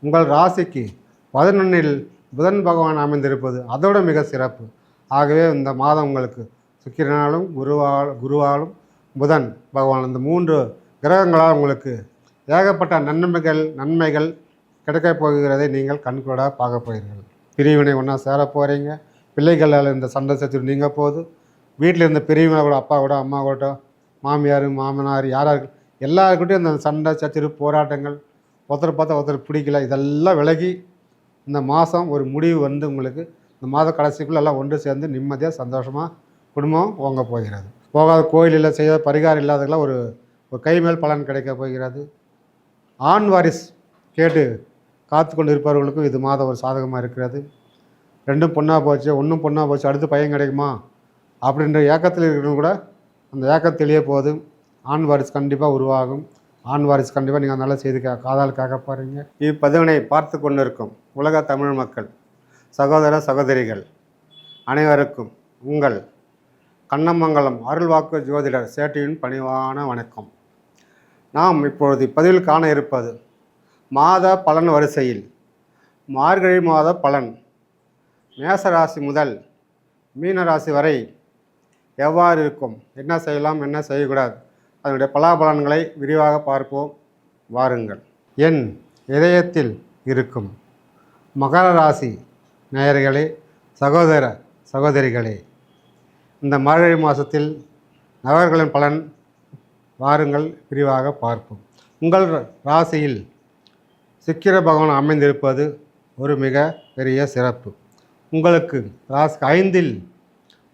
உங்கள் ராசிக்கு 11ல் புதன் பகவான் அமைந்திருப்பது அதோட மிக சிறப்பு. ஆகவே இந்த மாதம் உங்களுக்கு சுக்கிரனாலும் குருவாலும் புதன் பகவான் இந்த 3 கிரகங்களால் உங்களுக்கு ஏகப்பட்ட நன்மைகள் கிடைக்கப் போகிறதை நீங்கள் கண்கூடாக பார்க்க போகிறீர்கள். பிரிவினை ஒன்றா சேர போகிறீங்க. பிள்ளைகளால் இந்த சண்டை சச்சரவு நீங்க போகுது. வீட்டில் இருந்த பெரியவங்க கூட, அப்பா கூட, அம்மா கூட, மாமியார் மாமனார் யாராக எல்லாருக்கிட்டையும் இந்த சண்டை சச்சரவு போராட்டங்கள், ஒருத்தர் பார்த்தா ஒருத்தர் பிடிக்கல, இதெல்லாம் விலகி இந்த மாதம் ஒரு முடிவு வந்து உங்களுக்கு இந்த மாத கடைசிக்குள்ளே எல்லாம் ஒன்று சேர்ந்து நிம்மதியாக சந்தோஷமாக குடும்பம் ஓங்க போகிறது. போகாத கோயிலில் செய்ய பரிகாரம் இல்லாதவர்களாம் ஒரு கைமேல் பலன் கிடைக்க போகிறது. ஆண் வாரிஸ் கேட்டு காத்து கொண்டு இருப்பவர்களுக்கும் இது மாதம் ஒரு சாதகமாக இருக்கிறது. 2 பொண்ணாக போச்சு, 1 பொண்ணாக போச்சு, அடுத்து பையன் கிடைக்குமா அப்படின்ற ஏக்கத்தில் இருக்கிறவங்க கூட அந்த ஏக்கம் தெளிய போகுது. ஆண் வாரிசு கண்டிப்பாக உருவாகும். ஆண் வாரிசு கண்டிப்பாக நீங்கள் நல்ல செய்தி காதால் கேட்க போகிறீங்க. இப்பதிவினை பார்த்து கொண்டு இருக்கும் உலக தமிழ் மக்கள் சகோதர சகோதரிகள் அனைவருக்கும் உங்கள் கண்ணமங்கலம் அருள்வாக்கு ஜோதிடர் சேட்டியின் பணிவான வணக்கம். நாம் இப்பொழுது இப்பதிவில் காண இருப்பது மாத பலன் வரிசையில் மார்கழி மாத பலன் மேசராசி முதல் மீனராசி வரை எவ்வாறு இருக்கும், என்ன செய்யலாம், என்ன செய்யக்கூடாது, அதனுடைய பலாபலன்களை விரிவாக பார்ப்போம். வாருங்கள். என் இதயத்தில் இருக்கும் மகர ராசி நேயர்களே, சகோதர சகோதரிகளே, இந்த மார்கழி மாதத்தில் நபர்களின் பலன் வாருங்கள் விரிவாக பார்ப்போம். உங்கள் ராசியில் சுக்கிர பகவான் அமைந்திருப்பது ஒரு மிக பெரிய சிறப்பு. உங்களுக்கு ராசி 5ல்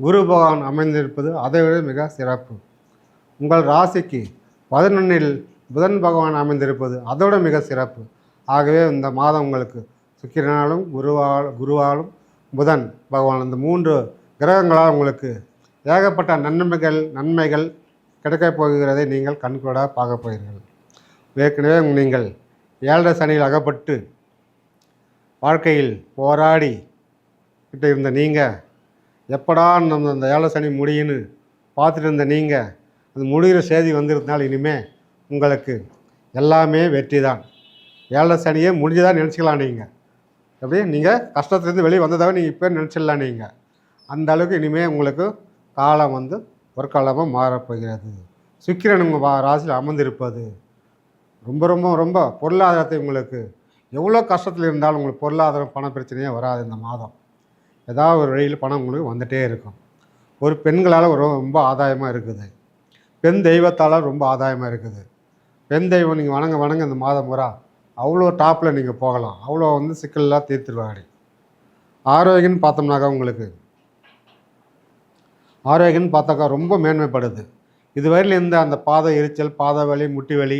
குரு பகவான் அமைந்திருப்பது அதைவிட மிக சிறப்பு. உங்கள் ராசிக்கு 11ல் புதன் பகவான் அமைந்திருப்பது அதோட மிக சிறப்பு. ஆகவே இந்த மாதம் உங்களுக்கு சுக்கிரனாலும் குருவாலும் புதன் பகவான் இந்த 3 கிரகங்களால் உங்களுக்கு ஏகப்பட்ட நன்மைகள் கிடைக்கப் போகிறதை நீங்கள் கண்கூடாக பார்க்க போகிறீர்கள். ஏற்கனவே நீங்கள் 7 சனியில் அகப்பட்டு வாழ்க்கையில் போராடி கிட்ட இருந்த நீங்கள், எப்படா நம்ம அந்த 7 சனி முடியுன்னு பார்த்துட்டு இருந்த நீங்கள், அது முடிகிற செய்தி வந்திருந்தனால இனிமேல் உங்களுக்கு எல்லாமே வெற்றி தான். 7 சனியே முடிஞ்சதாக நினச்சிக்கலாம். நீங்கள் அப்படியே நீங்கள் கஷ்டத்துலேருந்து வெளியே வந்ததாக நீங்கள் இப்போ நினச்சிடலாம். நீங்கள் அந்த அளவுக்கு இனிமேல் உங்களுக்கு காலம் வந்து ஒரு காலமாக மாறப்போகிறது. சுக்கிரன் உங்கள் ராசியில் அமர்ந்திருப்பது ரொம்ப ரொம்ப ரொம்ப பொருளாதாரத்தை உங்களுக்கு எவ்வளோ கஷ்டத்தில் இருந்தாலும் உங்களுக்கு பொருளாதாரம் பண பிரச்சனையே வராது. இந்த மாதம் ஏதாவது ஒரு வழியில் பணம் உங்களுக்கு வந்துகிட்டே இருக்கும். ஒரு பெண்களால் ரொம்ப ஆதாயமாக இருக்குது. பெண் தெய்வத்தால் ரொம்ப ஆதாயமாக இருக்குது. பெண் தெய்வம் நீங்கள் வணங்க இந்த மாதம் பூரா அவ்வளோ டாப்பில் நீங்கள் போகலாம். அவ்வளோ வந்து சிக்கல்லாம் தீர்த்துருவாடி. ஆரோக்கியம்னு பார்த்தோம்னாக்கா உங்களுக்கு ஆரோக்கியம்னு பார்த்தாக்கா ரொம்ப மேன்மைப்படுது. இதுவரையில் இருந்த அந்த பாத எரிச்சல், பாத வலி, முட்டி வலி,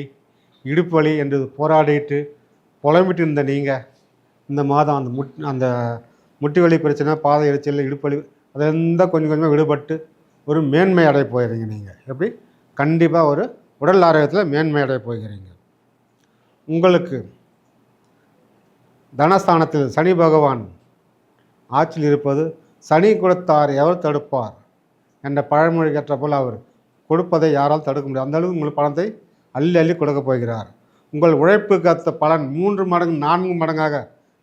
இடுப்பு வலி என்று போராடிட்டு புலம்பிட்டு இருந்த நீங்கள் இந்த மாதம் அந்த முட்டி வலி பிரச்சனை, பாத எரிச்சல், இடுப்பு வலி அதிலிருந்தால் கொஞ்சம் கொஞ்சமாக விடுபட்டு ஒரு மேன்மை அடைய போகிறீங்க. நீங்கள் எப்படி கண்டிப்பாக ஒரு உடல் ஆரோக்கியத்தில் மேன்மை அடைய போகிறீங்க. உங்களுக்கு தனஸ்தானத்தில் சனி பகவான் ஆட்சியில் இருப்பது, சனி கொடுத்தார் எவர் தடுப்பார் என்ற பழமொழி கேட்ட போல் அவர் கொடுப்பதை யாரால் தடுக்க முடியாது. அந்தளவுக்கு உங்களுக்கு பணத்தை அள்ளி அள்ளி கொடுக்க போகிறார். உங்கள் உழைப்புக்கு அத்த பலன் 3 மடங்கு 4 மடங்காக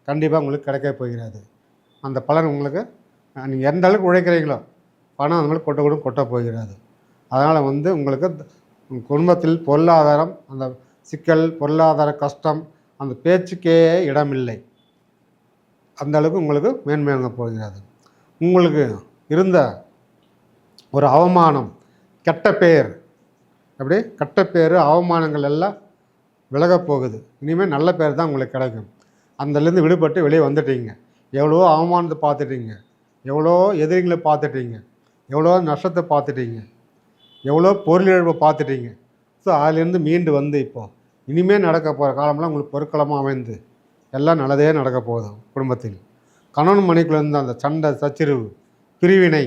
கண்டிப்பாக உங்களுக்கு கிடைக்க போகிறது. அந்த பலன் உங்களுக்கு நீங்கள் எந்த அளவுக்கு உழைக்கிறீங்களோ பணம் அந்த மாதிரி கொட்ட போகிறது. அதனால் வந்து உங்களுக்கு குடும்பத்தில் பொருளாதாரம், அந்த சிக்கல், பொருளாதார கஷ்டம், அந்த பேச்சுக்கே இடமில்லை. அந்த அளவுக்கு உங்களுக்கு மேன்மையாக போகிறது. உங்களுக்கு இருந்த ஒரு அவமானம், கெட்ட பேர், அப்படி கெட்ட பேர், அவமானங்கள் எல்லாம் விலகப் போகுது. இனிமேல் நல்ல பேர் தான் உங்களுக்கு கிடைக்கும். அந்தலேருந்து விடுபட்டு வெளியே வந்துட்டீங்க. எவ்வளோ அவமானத்தை பார்த்துட்டீங்க, எவ்வளோ எதிரிகளை பார்த்துட்டீங்க, எவ்வளோ நஷ்டத்தை பார்த்துட்டீங்க, எவ்வளோ பொருளிழப்பை பார்த்துட்டீங்க. ஸோ அதிலேருந்து மீண்டு வந்து இப்போது இனிமேல் நடக்க போகிற காலம்லாம் உங்களுக்கு பொருட்களமாக அமைந்து எல்லாம் நல்லதே நடக்க போகுது. குடும்பத்தில் கணவன் மனைக்குள்ளே இருந்த அந்த சண்டை சச்சரவு, பிரிவினை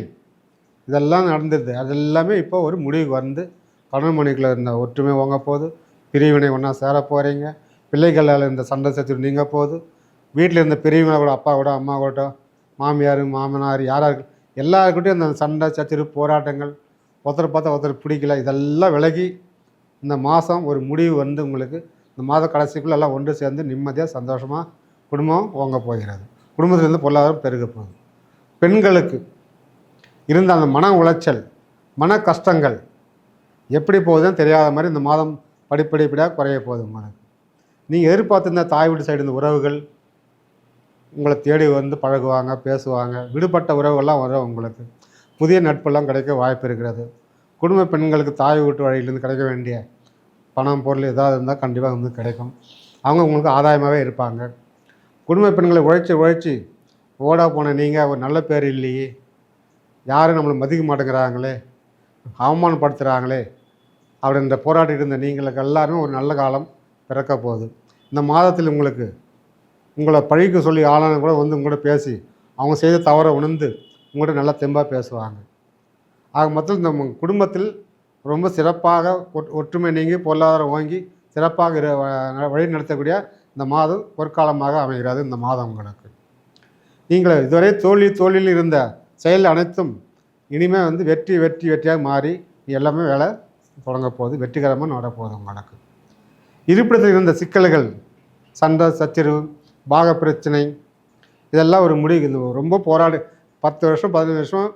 இதெல்லாம் நடந்துடுது. அதெல்லாமே இப்போ ஒரு முடிவுக்கு வந்து கணவன் மனைக்குள்ளே இருந்த ஒற்றுமை ஓங்க போகுது. பிரிவினை ஒன்றா சேர போகிறீங்க. பிள்ளைகளால் இருந்த சண்டை சச்சரவு நீங்க போகுது. வீட்டில் இருந்த பெரியவங்க கூட, அப்பா கூட, அம்மா கூட, மாமியார் மாமனார் யாராக எல்லாருக்கிட்டையும் அந்த சண்டை சச்சரவு போராட்டங்கள், ஒருத்தர் பார்த்தா ஒருத்தர் பிடிக்கல, இதெல்லாம் விலகி இந்த மாதம் ஒரு முடிவு வந்து உங்களுக்கு இந்த மாத கடைசிக்குள்ளே எல்லாம் ஒன்று சேர்ந்து நிம்மதியாக சந்தோஷமாக குடும்பம் ஓங்க போகிறது. குடும்பத்திலேருந்து பொருளாதாரம் பெருக போகுது. பெண்களுக்கு இருந்த அந்த மன உளைச்சல், மன கஷ்டங்கள் எப்படி போகுதுன்னு தெரியாத மாதிரி இந்த மாதம் படிப்படிப்படியாக குறைய போகுது. உங்களுக்கு நீங்கள் எதிர்பார்த்துருந்த தாய் வீட்டு சைடு இந்த உறவுகள் உங்களை தேடி வந்து பழகுவாங்க, பேசுவாங்க. விடுபட்ட உறவுகள்லாம் வரும். உங்களுக்கு புதிய நட்பெல்லாம் கிடைக்க வாய்ப்பு இருக்கிறது. குடும்ப பெண்களுக்கு தாய் வீட்டு வழியிலேருந்து கிடைக்க வேண்டிய பணம், பொருள் ஏதாவது இருந்தால் கண்டிப்பாக வந்து கிடைக்கும். அவங்க உங்களுக்கு ஆதாயமாகவே இருப்பாங்க. குடும்ப பெண்களை உழைச்சி ஓடா போன நீங்கள் ஒரு நல்ல பேர் இல்லையே, யாரும் நம்மளை மதிக்க மாட்டேங்கிறாங்களே, அவமானப்படுத்துகிறாங்களே அப்படின்ற போராட்டிட்டு இருந்த நீங்களுக்கு எல்லாருமே ஒரு நல்ல காலம் பிறக்க போகுது. இந்த மாதத்தில் உங்களுக்கு உங்களை பழிக்க சொல்லி ஆளான கூட வந்து உங்கள்கிட்ட பேசி அவங்க செய்த தவறை உணர்ந்து உங்கள்கிட்ட நல்லா தெம்பாக பேசுவாங்க. ஆக மொத்தம் இந்த குடும்பத்தில் ரொம்ப சிறப்பாக ஒற்றுமை நீங்கி பொருளாதாரம் வாங்கி சிறப்பாக வழி நடத்தக்கூடிய இந்த மாதம் பொற்காலமாக அமைகிறது. இந்த மாதம் உங்களுக்கு நீங்கள் இதுவரை தோல்வியில் இருந்த செயல் அனைத்தும் இனிமேல் வந்து வெற்றியாக மாறி எல்லாமே வேலை தொடங்க போகுது. வெற்றிகரமாக நடப்போகுது. உங்களுக்கு இருப்பிடத்தில் இருந்த சிக்கல்கள், சண்டை சச்சரவு, பாக பிரச்சனை இதெல்லாம் ஒரு முடிவு. ரொம்ப 10 வருஷம் 15 வருஷம்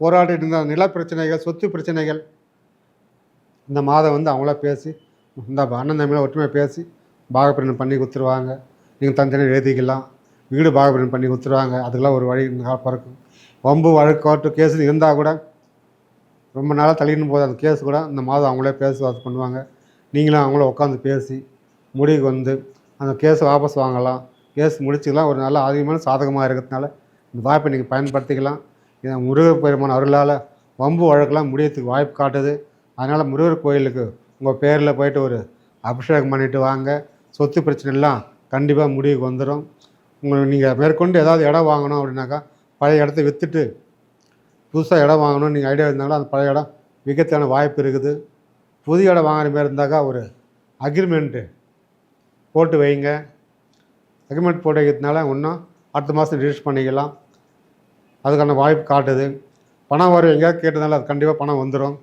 போராடிட்டு இருந்த நில பிரச்சனைகள், சொத்து பிரச்சனைகள் இந்த மாதம் வந்து அவங்கள பேசி இந்த அண்ணன் தம்பியில் ஒற்றுமையாக பேசி பாகப்பிரிவினை பண்ணி கொடுத்துருவாங்க. நீங்கள் தனித்தனியாக எழுதிக்கலாம். வீடு பாகப்பிரிவினை பண்ணி கொடுத்துருவாங்க. அதுக்கெல்லாம் ஒரு வழி பிறக்கும். வம்பு வழக்கு கேஸு இருந்தால் கூட ரொம்ப நாளாக தள்ளின்னு போது அந்த கேஸ் கூட இந்த மாதம் அவங்களே பேசுவாது பண்ணுவாங்க. நீங்களும் அவங்கள உட்காந்து பேசி முடிவுக்கு வந்து அந்த கேஸை வாபஸ் வாங்கலாம். கேஸ் முடிச்சுக்கலாம். ஒரு நல்ல அதிகமான சாதகமாக இருக்கிறதுனால இந்த வாய்ப்பை நீங்கள் பயன்படுத்திக்கலாம். இதை முருகப்பெருமான் அருளால் வம்பு வழக்கெல்லாம் முடியறதுக்கு வாய்ப்பு காட்டுது. அதனால் முருகர் கோயிலுக்கு உங்கள் பேரில் போய்ட்டு ஒரு அபிஷேகம் பண்ணிவிட்டு வாங்க. சொத்து பிரச்சனைலாம் கண்டிப்பாக முடிவுக்கு வந்துடும். உங்களுக்கு நீங்கள் மேற்கொண்டு ஏதாவது இடம் வாங்கணும் அப்படின்னாக்கா பழைய இடத்த விற்றுட்டு புதுசாக இடம் வாங்கணும்னு நீங்கள் ஐடியா இருந்தாலும் அந்த பழைய இடம் விற்கிறதுக்கான வாய்ப்பு இருக்குது. புது இடம் வாங்குற மாதிரி இருந்தாக்கா ஒரு அக்ரிமெண்ட்டு போட்டு வைங்க. அக்ரிமெண்ட் போட்டு வைக்கிறதுனால இன்னும் அடுத்த மாதம் ரிஜிஸ்டர் பண்ணிக்கலாம். அதுக்கான வாய்ப்பு காட்டுது. பணம் வரும். எங்கேயாவது கேட்டதுனால அது கண்டிப்பாக பணம் வந்துடும்.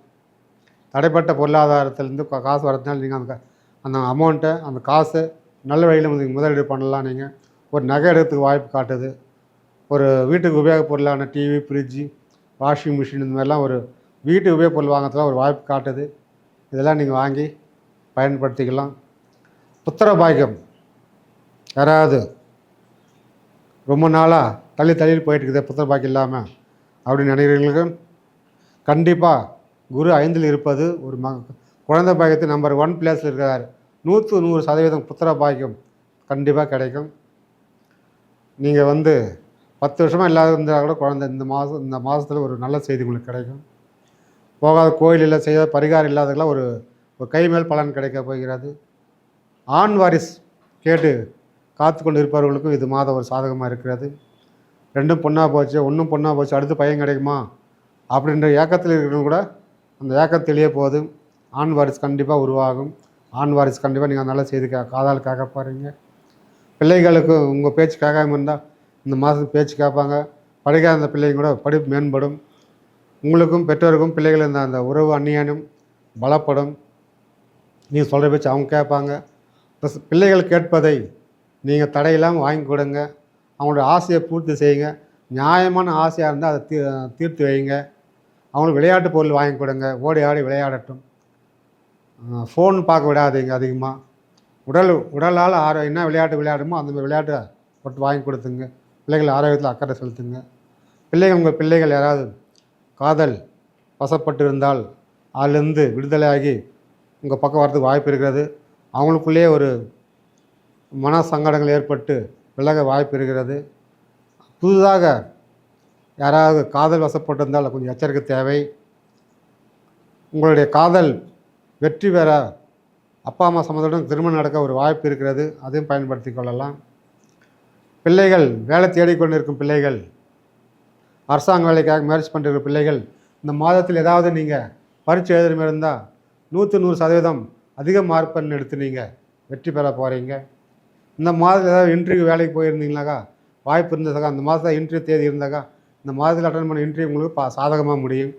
தடைப்பட்ட பொருளாதாரத்திலேருந்து காசு வரதுனால நீங்கள் அந்த அமௌண்ட்டை அந்த காசை நல்ல வழியில் முதலீடு பண்ணலாம். நீங்கள் ஒரு நகை எடுக்கிறதுக்கு வாய்ப்பு காட்டுது. ஒரு வீட்டுக்கு உபயோகப் பொருளான டிவி, ஃப்ரிட்ஜு, வாஷிங் மிஷின் இந்த மாதிரிலாம் ஒரு வீட்டு உபயோகப் பொருள் வாங்கிறதுலாம் ஒரு வாய்ப்பு காட்டுது. இதெல்லாம் நீங்கள் வாங்கி பயன்படுத்திக்கலாம். புத்திர பாக்கியம் யாராவது ரொம்ப நாளாக தள்ளி போயிட்டுருக்குது புத்திர பாக்கியம் இல்லாமல் அப்படின்னு நினைக்கிறவங்களுக்கு கண்டிப்பாக குரு 5ல் இருப்பது ஒரு குழந்தை பாக்கியத்தை நம்பர் 1 பிளேஸில் இருக்கிறார். 100% புத்திர பாக்கியம் கண்டிப்பாக கிடைக்கும். நீங்கள் வந்து 10 வருஷமாக இல்லாத இருந்தால் கூட குழந்தை இந்த மாதத்தில் ஒரு நல்ல செய்தி உங்களுக்கு கிடைக்கும். போகாத கோயில் இல்லை, செய்யாத பரிகாரம் இல்லாதவங்களாம் ஒரு கை மேல் பலன் கிடைக்க போகிறது. ஆண் வாரிஸ் கேட்டு காத்து கொண்டு இருப்பவர்களுக்கும் இது மாதம் ஒரு சாதகமாக இருக்கிறது. 2 பொண்ணாக போச்சு, 1 பொண்ணாக போச்சு, அடுத்து பையன் கிடைக்குமா அப்படின்ற ஏக்கத்தில் இருக்கிறவங்க கூட அந்த ஏக்கம் தெளிய போகுது. ஆண் வாரிஸ் கண்டிப்பாக உருவாகும். ஆண் வாரிஸ் கண்டிப்பாக நீங்கள் நல்ல செய்தி காதால் கேட்க போகிறீங்க. பிள்ளைகளுக்கு உங்கள் பேச்சு கேட்காம இருந்தால் இந்த மாதத்துக்கு பேச்சு கேட்பாங்க. படிக்காத அந்த பிள்ளைங்க கூட படிப்பு மேம்படும். உங்களுக்கும் பெற்றோருக்கும் பிள்ளைகள் இருந்த அந்த உறவு அந்நியானம் பலப்படும். நீங்கள் சொல்கிற பேச்சு அவங்க கேட்பாங்க. ப்ளஸ் பிள்ளைகள் கேட்பதை நீங்கள் தடையில்லாமல் வாங்கி கொடுங்க. அவங்களோட ஆசையை பூர்த்தி செய்யுங்க. நியாயமான ஆசையாக இருந்தால் அதை தீர்த்து வைங்க. அவங்களுக்கு விளையாட்டு பொருள் வாங்கி கொடுங்க. ஓடி ஆடி விளையாடட்டும். ஃபோன் பார்க்க விடாதீங்க அதிகமாக. உடலால் என்ன விளையாட்டு விளையாடுமோ அந்த மாதிரி விளையாட்டை போட்டு வாங்கி கொடுத்துங்க. பிள்ளைகள் ஆரோக்கியத்தில் அக்கறை செலுத்துங்க. உங்கள் பிள்ளைகள் யாராவது காதல் வசப்பட்டு இருந்தால் அதிலிருந்து விடுதலையாகி உங்கள் பக்கம் வரதுக்கு வாய்ப்பு இருக்கிறது. அவங்களுக்குள்ளேயே ஒரு மன சங்கடங்கள் ஏற்பட்டு விலக வாய்ப்பு இருக்கிறது. புதிதாக யாராவது காதல் வசப்பட்டிருந்தால் கொஞ்சம் எச்சரிக்கை தேவை. உங்களுடைய காதல் வெற்றி பெற அப்பா அம்மா சம்மந்தத்துடன் திருமணம் நடக்க ஒரு வாய்ப்பு இருக்கிறது. அதையும் பயன்படுத்தி கொள்ளலாம். பிள்ளைகள் வேலை தேடிக்கொண்டிருக்கும் பிள்ளைகள், அரசாங்க வேலைக்காக முயற்சி பண்ணிருக்கிற பிள்ளைகள் இந்த மாதத்தில் ஏதாவது நீங்கள் பரீட்சை எழுதுகிற மாதிரி இருந்தால் 100% அதிக மார்க் எடுத்து நீங்கள் வெற்றி பெற போகிறீங்க. இந்த மாதத்தில் ஏதாவது இன்டர்வியூ வேலைக்கு போயிருந்தீங்கனாக்கா வாய்ப்பு இருந்ததாக்கா, அந்த மாதத்தில் இன்டர்வியூ தேதி இருந்தாக்கா இந்த மாதத்தில் அட்டன் பண்ண இன்டர்வியூ உங்களுக்கு சாதகமாக முடியும்.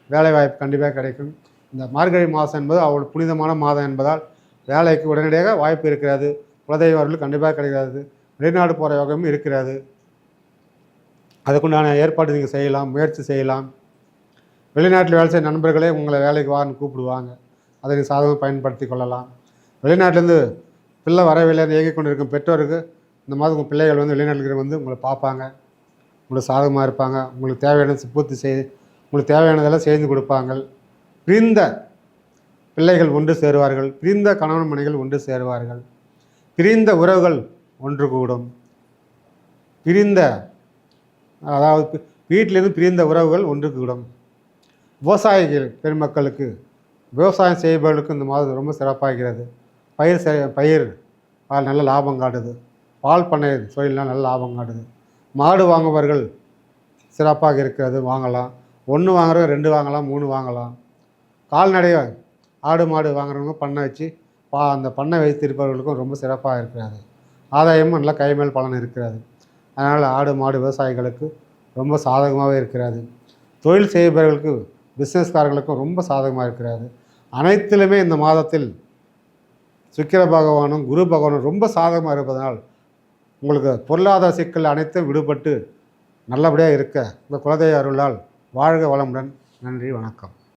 வேலை வாய்ப்பு கண்டிப்பாக கிடைக்கும். இந்த மார்கழி மாதம் என்பது அவ்வளோ புனிதமான மாதம் என்பதால் வேலைக்கு உடனடியாக வாய்ப்பு இருக்கிறது. குலதெய்வ அருள் கண்டிப்பாக கிடைக்காது. வெளிநாடு போகிற யோகமும் இருக்கிறது. அதுக்குண்டான ஏற்பாடு நீங்கள் செய்யலாம், முயற்சி செய்யலாம். வெளிநாட்டில் வேலை செய்ய நண்பர்களே உங்களை வேலைக்கு வான்னு கூப்பிடுவாங்க. அதை நீங்கள் சாதகமாக பயன்படுத்தி கொள்ளலாம். வெளிநாட்டிலேருந்து பிள்ளை வரவில்லைன்னு இயங்கி கொண்டு இருக்கும் பெற்றோருக்கு இந்த மாதிரி உங்கள் பிள்ளைகள் வந்து வெளிநாட்டில் வந்து உங்களை பார்ப்பாங்க, உங்களுக்கு சாதகமாக இருப்பாங்க. உங்களுக்கு தேவையானது பூர்த்தி செய்து உங்களுக்கு தேவையானதெல்லாம் செய்து கொடுப்பாங்க. பிரிந்த பிள்ளைகள் ஒன்று சேருவார்கள். பிரிந்த கணவன் மனைகள் ஒன்று சேருவார்கள். பிரிந்த உறவுகள் ஒன்று கூடும். பிரிந்த அதாவது வீட்டிலிருந்து பிரிந்த உறவுகள் ஒன்று கூடும். விவசாயிகள் பெருமக்களுக்கு விவசாயம் செய்பவர்களுக்கு இந்த மாதம் ரொம்ப சிறப்பாகிறது. பயிர் நல்ல லாபம் காட்டுது. பால் பண்ணை தொழிலாம் நல்ல லாபம் காட்டுது. மாடு வாங்குபவர்கள் சிறப்பாக இருக்கிறது, வாங்கலாம். 1 வாங்குறவங்க 2 வாங்கலாம், 3 வாங்கலாம். கால்நடை ஆடு மாடு வாங்குறவங்க பண்ணை வச்சு அந்த பண்ணை வைத்திருப்பவர்களுக்கும் ரொம்ப சிறப்பாக இருக்கிறது. ஆதாயமும் நல்லா கைமேல் பலன் இருக்கிறது. அதனால் ஆடு மாடு விவசாயிகளுக்கு ரொம்ப சாதகமாகவே இருக்கிறது. தொழில் செய்பவர்களுக்கு பிஸ்னஸ்காரர்களுக்கும் ரொம்ப சாதகமாக இருக்கிறது. அனைத்திலுமே இந்த மாதத்தில் சுக்கிர பகவானும் குரு பகவானும் ரொம்ப சாதகமாக இருப்பதனால் உங்களுக்கு பொருளாதார சிக்கல் அனைத்தும் விடுபட்டு நல்லபடியாக இருக்க இந்த குலதெய்வ அருளால் வாழ்க வளமுடன். நன்றி, வணக்கம்.